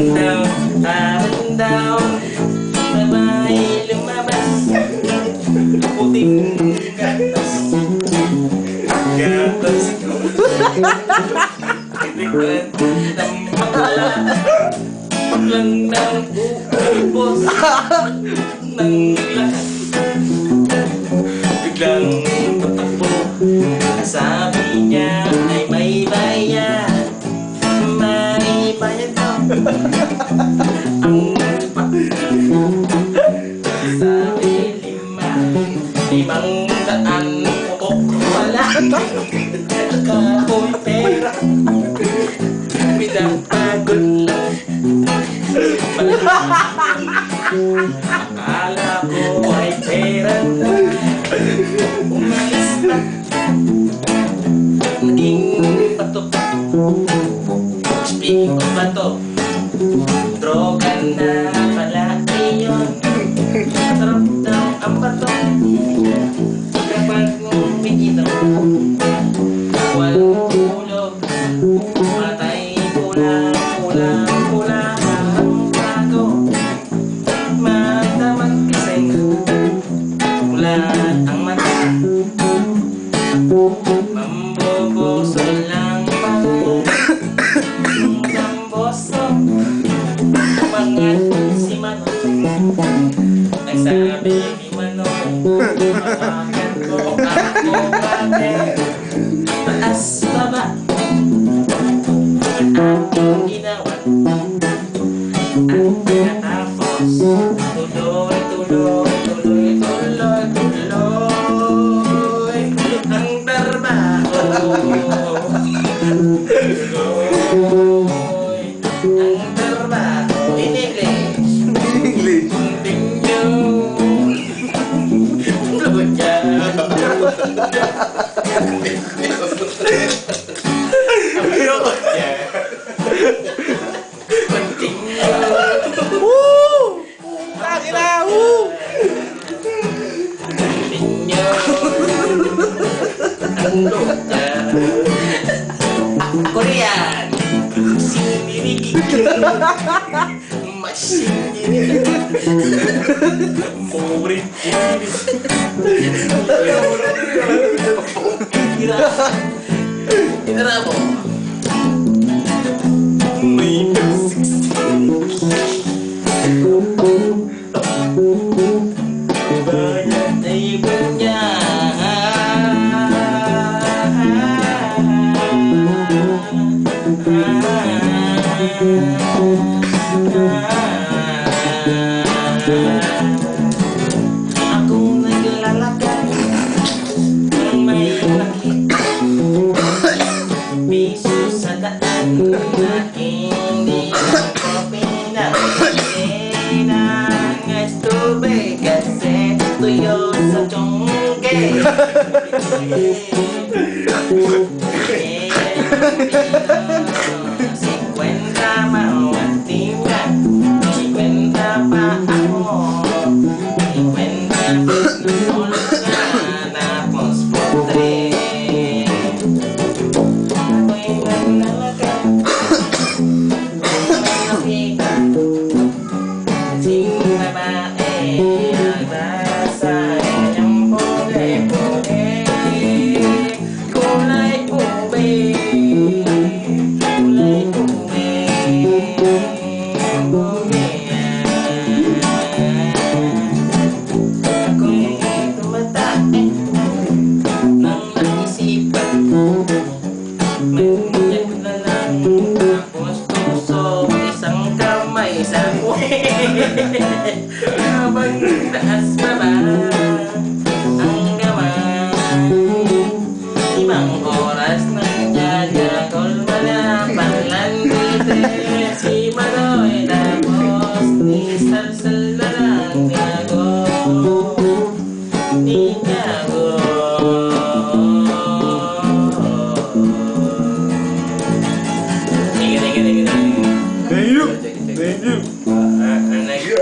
Parang daw na may lumabas, puting gatas. Gatas ko Itikman ng bakla, baklang ng ubos ng lahat. Biglang patakbo, sabi niya ay may bayad. May bayad daw ang sabi limang daan pupok wala. Ako'y pera, pinapagod lang. Akala ko ay pera na, umalis na, naging bato. Speaking of bato, droga na pala iyon. Sarap daw ang bato kapag umiginaw. Walang tulog, matay pula, pula, pula ang bago. Matamang kising, pula ang mata. Mamboboso lang pala, mamboso, umangat si Manong. Ang sabi ni Manong, hawakan ko ako pati. Taas baba ang aking ginawa at pagkatapos tuloy, tuloy, tuloy, tuloy, tuloy ang trabaho. Tuloy ang trabaho. In English, continue. Tuloy Korean sinirigig masinirigig murid Kira mo may bayad ay bunya. Ako naglalakad nang may nakita piso sa daan na hindi ako pinapili ng tubig kasi tuyo sa tungge. Sikwenta mawatinga, sikwenta pa ako, sikwenta paglusulsa tapos putre. Ako'y naglalakad nakapika sing babae ang nasa kanyang pude-pude. Kulay ube, kulay ube, ube. Ako'y tumatake ng naisipan, mangyag na lang tapos tusok isang kamay sa habang taas baba ang gamay. Limang oras nang jagakol malapalandite si Manoy tapos ni Salsal na lang niyago. Di niya